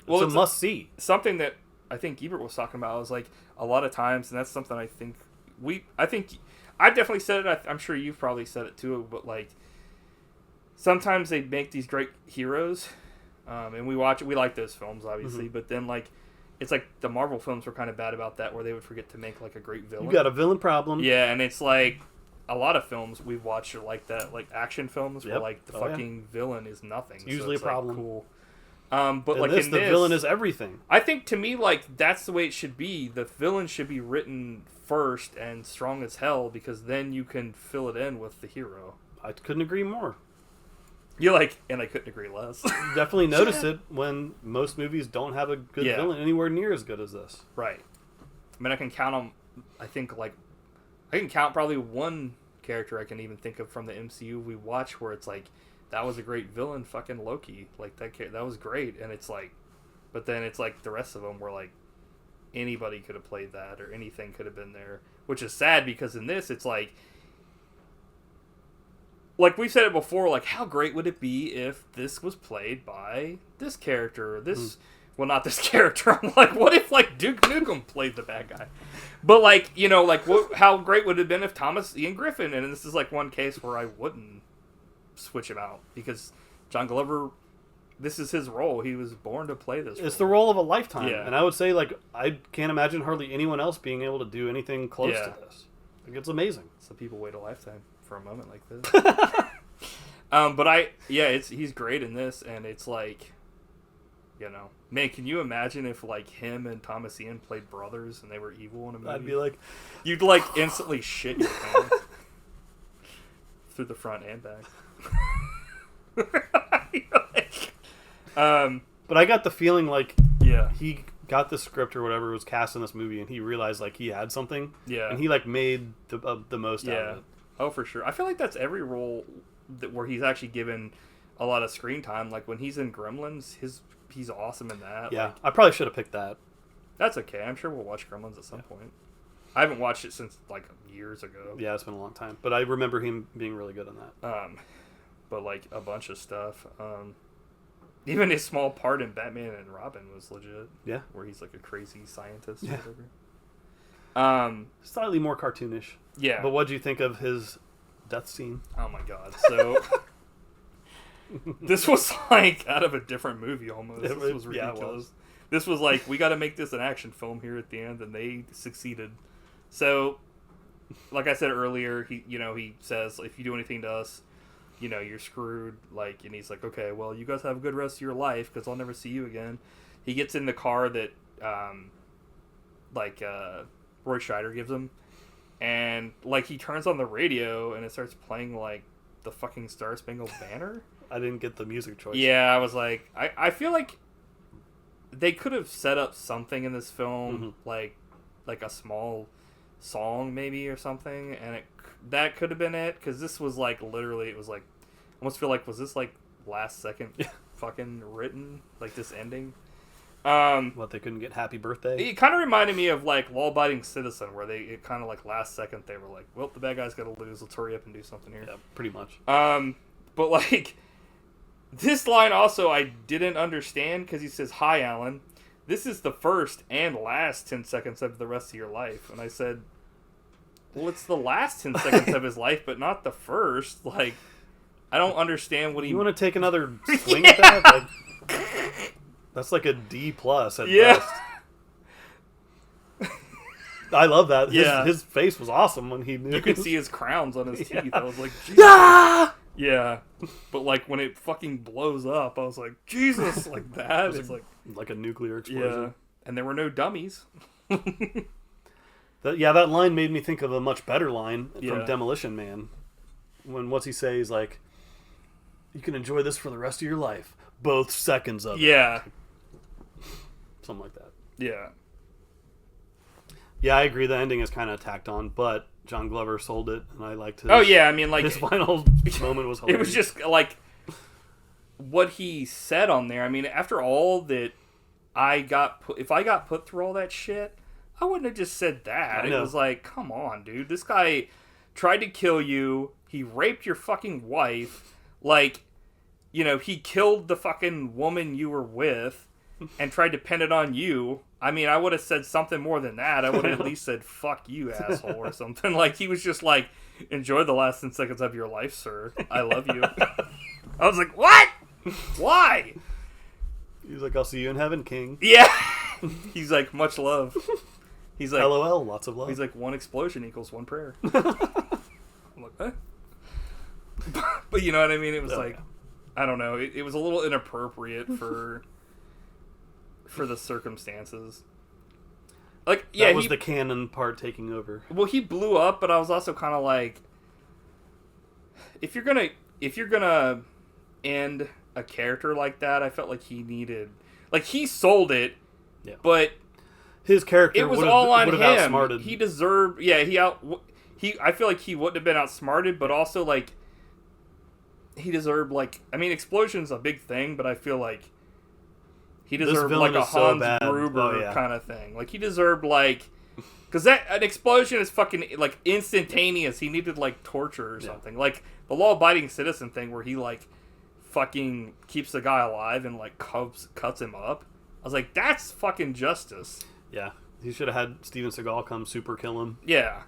a must see. Something that I think Ebert was talking about was like a lot of times, and that's something I think I've definitely said it. I'm sure you've probably said it too. But like, sometimes they make these great heroes, and we watch it. We like those films, obviously. But then like, it's like the Marvel films were kind of bad about that, where they would forget to make like a great villain. You got a villain problem. Yeah, and it's like, a lot of films we've watched are like that, like action films where like the fucking villain is nothing. It's usually a problem. Like, cool. But in like this, in the this, villain is everything. I think to me, like that's the way it should be. The villain should be written first and strong as hell, because then you can fill it in with the hero. I couldn't agree more. You're like, and I couldn't agree less. Definitely notice it when most movies don't have a good villain anywhere near as good as this. Right. I mean, I can count on. I think like I can count probably one character I can even think of from the MCU we watch where it's like that was a great villain, fucking Loki. Like that was great, and it's like, but then it's like the rest of them were like anybody could have played that or anything could have been there, which is sad because in this it's like we've said it before, like how great would it be if this was played by this character or this well, not this character. I'm like, what if like Duke Nukem played the bad guy? But like, you know, like how great would it have been if Thomas Ian Griffin? And this is like one case where I wouldn't switch him out because John Glover, this is his role. He was born to play this role. It's the role of a lifetime. Yeah. And I would say like I can't imagine hardly anyone else being able to do anything close to this. Like it's amazing. Some people wait a lifetime for a moment like this. But he's great in this, and it's like, you know, man, can you imagine if like him and Thomas Ian played brothers and they were evil in a movie? I'd be like, you'd like instantly shit your pants through the front and back. But I got the feeling like he got the script or whatever was cast in this movie, and he realized like he had something, and he like made the most out of it. Oh, for sure. I feel like that's every role where he's actually given a lot of screen time. Like when he's in Gremlins, he's awesome in that. Yeah, like, I probably should have picked that. That's okay. I'm sure we'll watch Gremlins at some point. I haven't watched it since like years ago. Yeah, it's been a long time, but I remember him being really good in that. But like a bunch of stuff. Even his small part in Batman and Robin was legit. Yeah, where he's like a crazy scientist or whatever. Slightly more cartoonish. Yeah. But what do you think of his death scene? Oh my god. So this was like out of a different movie almost. This was ridiculous. Yeah, it was. This was like, we got to make this an action film here at the end, and they succeeded. So, like I said earlier, he says, if you do anything to us, you're screwed. Like, and he's like, okay, well, you guys have a good rest of your life because I'll never see you again. He gets in the car that, Roy Scheider gives him, and like he turns on the radio and it starts playing like the fucking Star Spangled Banner. I didn't get the music choice. Yeah, I was like, I feel like they could have set up something in this film, like a small song maybe or something, and that could have been it, because this was like literally, it was like, I almost feel like, was this like last second fucking written, like this ending? What, they couldn't get Happy Birthday? It kind of reminded me of like Law Abiding Citizen, where it kind of like last second they were like, well, the bad guy's got to lose, let's hurry up and do something here. Yeah, pretty much. But like, this line also I didn't understand, because he says, "Hi, Alan. This is the first and last 10 seconds of the rest of your life." And I said, well, it's the last 10 seconds of his life, but not the first. Like, I don't understand what he... You want to take another swing at that? Like, that's like a D+ at best. I love that. His face was awesome when he knew. You could see his crowns on his teeth. I was like, Jesus. Yeah. But like when it fucking blows up, I was like, Jesus, like that. It's like a nuclear explosion. Yeah. And there were no dummies. That line made me think of a much better line from Demolition Man. When what's he say? He's like, you can enjoy this for the rest of your life. Both seconds of it. Yeah. Something like that. Yeah. Yeah, I agree. The ending is kind of tacked on, but John Glover sold it, and I liked his... Oh, yeah, I mean, like... His final moment was hilarious. It was just, like, what he said on there. I mean, after all that if I got put through all that shit, I wouldn't have just said that. It was like, come on, dude. This guy tried to kill you. He raped your fucking wife. Like, he killed the fucking woman you were with and tried to pin it on you. I mean, I would have said something more than that. I would have at least said, fuck you, asshole, or something. Like, he was just like, enjoy the last 10 seconds of your life, sir. I love you. I was like, what? Why? He's like, I'll see you in heaven, king. Yeah. He's like, much love. He's like, LOL, lots of love. He's like, one explosion equals one prayer. I'm like, what? But you know what I mean? It was Yeah. I don't know. It was a little inappropriate for the circumstances. Like, yeah, that was the canon part taking over. Well, he blew up, but I was also kind of like, if you're gonna end a character like that, I felt like he needed, like, he sold it, Yeah. but His character it was would've, all on would've him. outsmarted. He deserved, yeah. I feel like he wouldn't have been outsmarted, but also like he deserved, like, I mean, explosion's a big thing, but I feel like he deserved like a Hans Gruber kind of thing. Like, he deserved, like, because an explosion is fucking like instantaneous. He needed like torture or something. Like the law-abiding citizen thing where he like fucking keeps the guy alive and like cuts him up. I was like, that's fucking justice. Yeah, he should have had Steven Seagal come super kill him. Yeah.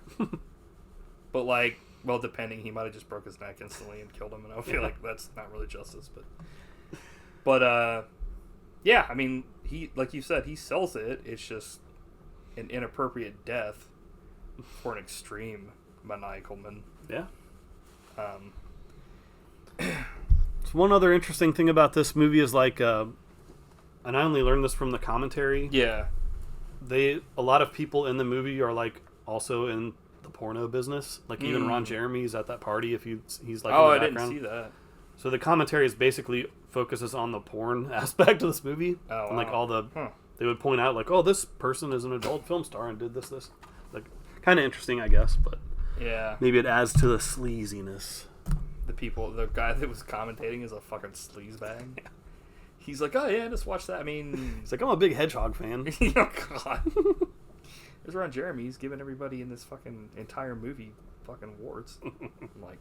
But like, well, depending, he might have just broke his neck instantly and killed him, and I feel like that's not really justice. But yeah, I mean, he, like you said, he sells it. It's just an inappropriate death for an extreme maniacal man. Yeah. So one other interesting thing about this movie is like, and I only learned this from the commentary. Yeah. A lot of people in the movie are like also in the porno business. Like even Ron Jeremy's at that party. If he's like, oh, in the I background. didn't see that. So the commentary is basically focuses on the porn aspect of this movie. Oh, and like wow. all the, they would point out like, oh, this person is an adult film star and did this. Like, kind of interesting, I guess, but yeah, maybe it adds to the sleaziness. The guy that was commentating is a fucking sleazebag. Yeah. He's like, oh yeah, just watch that. I mean, it's like, I'm a big Hedgehog fan. Oh god. There's Ron Jeremy. He's giving everybody in this fucking entire movie fucking warts. I'm like,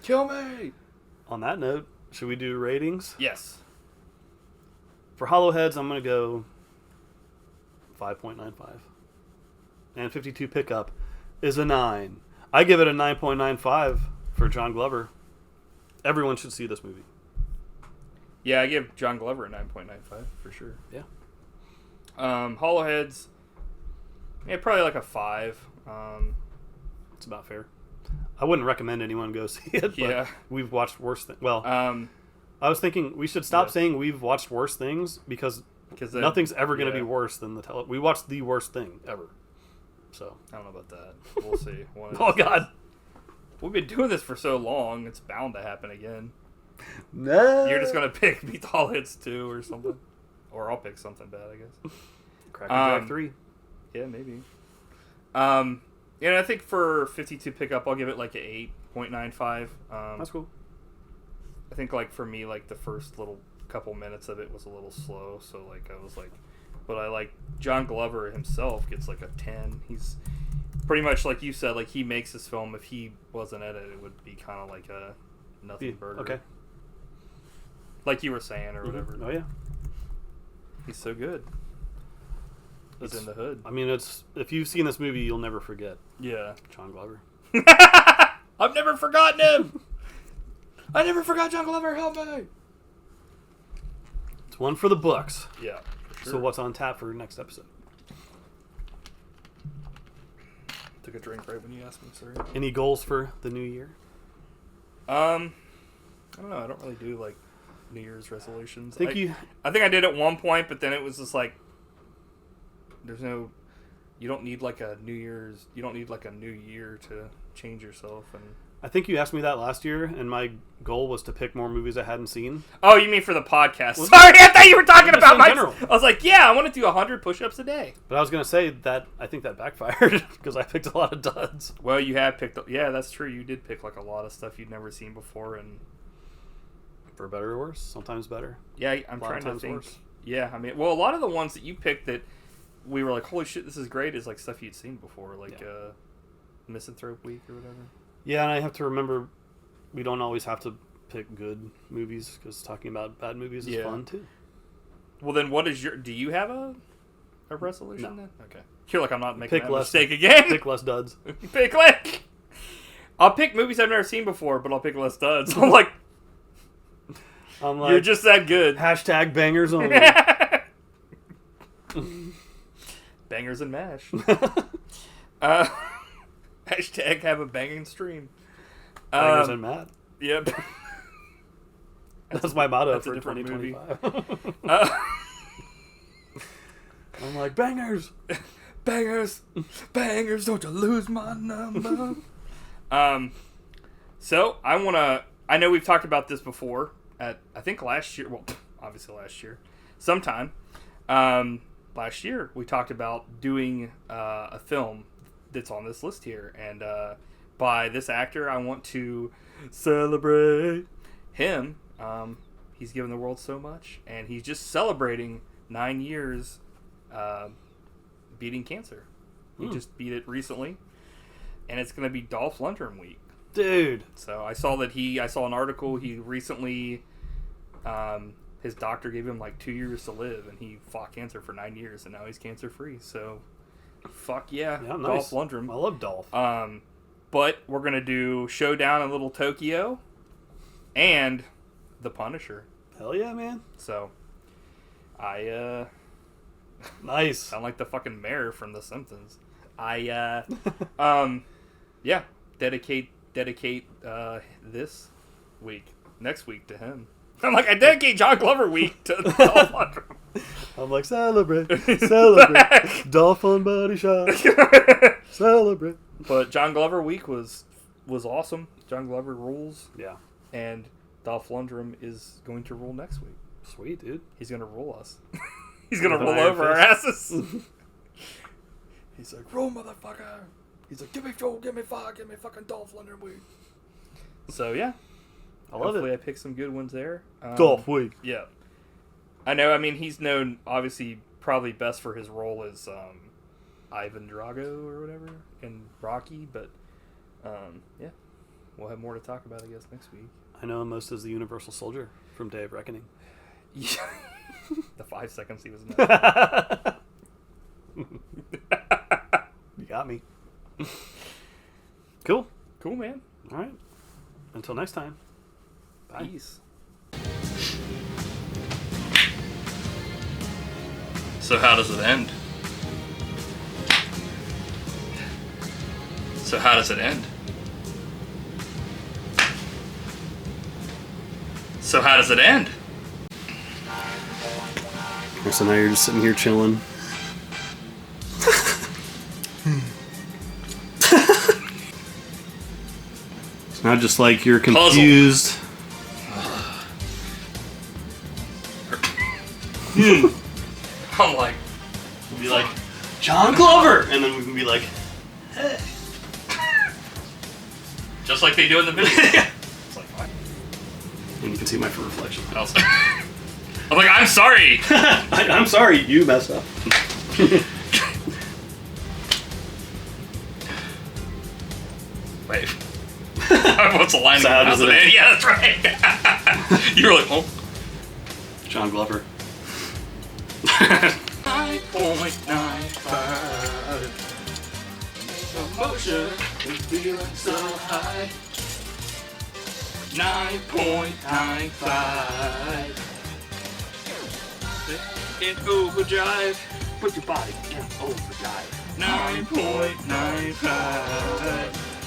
kill me. On that note, should we do ratings? Yes. For Hollowheads, I'm going to go 5.95. And 52 Pickup is a 9. I give it a 9.95 for John Glover. Everyone should see this movie. Yeah, I give John Glover a 9.95 for sure. Yeah. Hollowheads, yeah, probably like a 5. It's about fair. I wouldn't recommend anyone go see it, but we've watched worse things. Well, I was thinking we should stop saying we've watched worse things because nothing's ever going to be worse than the we watched the worst thing ever. So I don't know about that. We'll see. Oh God, we've been doing this for so long; it's bound to happen again. No, you're just gonna pick Beat the Hollowheads 2 or something, or I'll pick something bad, I guess. Cracker Jack 3. Yeah, maybe. And I think for 52 Pickup, I'll give it like an 8.95. That's cool. I think like for me, like the first little couple minutes of it was a little slow, so like I was like, but I like John Glover himself gets like a 10. He's pretty much like you said, like he makes this film. If he wasn't in it, it would be kind of like a nothing burger. Okay. Like you were saying or whatever. Oh yeah. He's so good. He's in the hood. I mean, if you've seen this movie, you'll never forget. Yeah. John Glover. I've never forgotten him. I never forgot John Glover. Help me. It's one for the books. Yeah. For sure. So what's on tap for next episode? Took a drink right when you asked me, sorry. Any goals for the new year? I don't know. I don't really do like New Year's resolutions. I think I did at one point, but then it was just like you don't need like a New year to change yourself. And I think you asked me that last year, and my goal was to pick more movies I hadn't seen. Oh, you mean for the podcast? Sorry, I thought you were talking about my general. I was like, yeah, I want to do 100 push-ups a day. But I was going to say that I think that backfired because I picked a lot of duds. Well, you had picked. Yeah, that's true. You did pick like a lot of stuff you'd never seen before, and for better or worse, sometimes better. Yeah, I'm trying to think. Worse. Yeah, I mean, well, a lot of the ones that you picked that we were like, holy shit, this is great, is like stuff you'd seen before, like Misanthrope Week or whatever. Yeah, and I have to remember we don't always have to pick good movies because talking about bad movies is fun too. Well, then what is do you have a resolution then? Okay. You're like, I'm not making that mistake again. Pick less duds. Pick less. I'll pick movies I've never seen before, but I'll pick less duds. I'm like, you're just that good. Hashtag bangers only. Bangers and mash. Hashtag have a banging stream. Bangers and Matt. Yep. That's my motto that's for a different 2025. I'm like, bangers! Bangers! Bangers, don't you lose my number. So, I know we've talked about this before I think last year, well, obviously last year, sometime. Last year, we talked about doing a film that's on this list here. And by this actor, I want to celebrate him. He's given the world so much, and he's just celebrating 9 years beating cancer. He just beat it recently, and it's going to be Dolph Lundgren week. Dude. So I saw an article, he recently, his doctor gave him like 2 years to live, and he fought cancer for 9 years, and now he's cancer free. So fuck yeah, nice. Dolph Lundgren. I love Dolph. But we're going to do Showdown in Little Tokyo and The Punisher. Hell yeah, man. So nice. Sound like the fucking mayor from The Simpsons. Dedicate this week, next week to him. I'm like, I dedicate John Glover week to Dolph Lundgren. I'm like, celebrate, Dolph on Body Shop, celebrate. But John Glover week was awesome. John Glover rules. Yeah. And Dolph Lundgren is going to rule next week. Sweet, dude. He's going to rule us. He's going to roll over our asses. He's like, roll, motherfucker. He's like, give me fucking Dolph Lundgren week. So, yeah. I love Hopefully I picked some good ones there. Dolph week. Yeah. I know, I mean, he's known, obviously, probably best for his role as Ivan Drago or whatever in Rocky, but, yeah. We'll have more to talk about, I guess, next week. I know him most as the Universal Soldier from Day of Reckoning. Yeah. The 5 seconds he was in that. You got me. Cool. Cool, man. All right. Until next time. Bye. Peace. So how does it end? So how does it end? So how does it end? So now you're just sitting here chilling. It's not just like you're confused. I'm like, We'll be like, John Glover! And then we can be like, hey. just like they do in the video. It's like, what? And you can see my reflection. I'm like, I'm sorry. I'm sorry, you messed up. Wait. What's the line? So how does it end? Yeah, that's right. You were like, oh. John Glover. 9.95. Emotion is feeling so high. 9.95. In overdrive. Put your body in overdrive. 9.95.